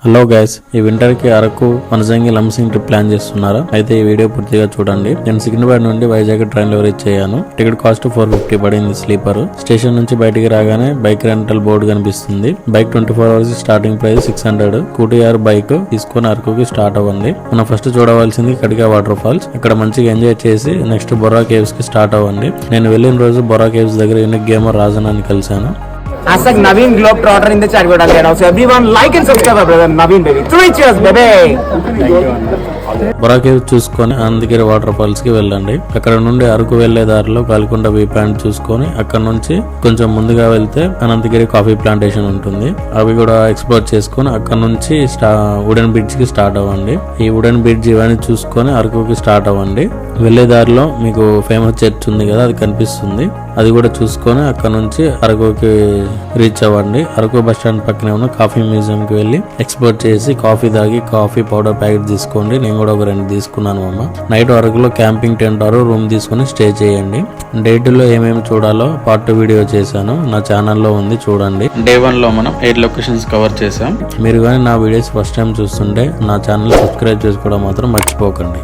Hello guys, ఈ winter కి అరకు మనసంగి లంసింగ్ ట్రిప్ ప్లాన్ చేస్తున్నారా? అయితే ఈ వీడియో పూర్తిగా చూడండి. నేను సికింద్రాబాద్ నుండి వైజాగ్ ట్రైన్ లో రీచ్ అయ్యాను. టికెట్ కాస్ట్ 450 పడింది స్లీపర్. స్టేషన్ నుంచి బయటికి రాగానే బైక్ రెంటల్ బోర్డు కనిపిస్తుంది. Bike 24 hours starting price 600. కూటీఆర్ బైక్ తీసుకొని అరకుకి స్టార్ట్ అవ్వండి. మనం ఫస్ట్ చూడవలసింది కటికా వాటర్ ఫాల్స్. ఇక్కడ మంచిగా ఎంజాయ్ చేసి నెక్స్ట్ బొర్రా కేవ్స్ కి స్టార్ట్ అవ్వండి. నేను వెళ్ళిన రోజు బొర్రా కేవ్స్ దగ్గర యూనిక్ గేమర్ రాజనాన్ని కలిశాను. Hashtag Naveen Globetrotter in the chat board again. Also, everyone like and subscribe, brother Naveen baby. 3 cheers, baby. Borra caves చూసుకొని అనంతగిరి వాటర్ ఫాల్స్ కి వెళ్ళండి. అక్కడ నుండి అరకు వెళ్లే దారిలో కాలికొండ వ్యూ పాయింట్ చూసుకొని అక్కడ నుంచి కొంచెం ముందుగా వెళ్తే అనంతగిరి కాఫీ ప్లాంటేషన్ ఉంటుంది. అవి కూడా ఎక్స్ప్లోర్ చేసుకొని అక్కడ నుంచి వుడెన్ బ్రిడ్జ్ కి స్టార్ట్ అవ్వండి. ఈ వుడెన్ బ్రిడ్జ్ ఇవన్నీ చూసుకొని అరకుకి స్టార్ట్ అవ్వండి. వెళ్లే దారిలో మీకు ఫేమస్ చర్చ్ ఉంది కదా, అది కనిపిస్తుంది. అది కూడా చూసుకొని అక్కడ నుంచి అరకుకి రీచ్ అవ్వండి. అరకు బస్ స్టాండ్ పక్కనే ఉన్న కాఫీ మ్యూజియం కి వెళ్ళి ఎక్స్ప్లోర్ చేసి కాఫీ తాగి కాఫీ పౌడర్ ప్యాకెట్ తీసుకోండి. నేను కూడా ఒక 2 తీసుకున్నాను అమ్మ. నైట్ అరకులో క్యాంపింగ్ టెంట్ రూమ్ తీసుకుని స్టే చేయండి. డేట్ లో ఏమేమి చూడాలో పార్ట్ 2 వీడియో చేశాను, నా ఛానల్లో ఉంది, చూడండి. డే 1 లో మనం 8 లొకేషన్స్ కవర్ చేసాం. మీరు కానీ నా వీడియోస్ ఫస్ట్ టైం చూస్తుంటే నా ఛానల్ సబ్స్క్రైబ్ చేసుకోవడం మాత్రం మర్చిపోకండి.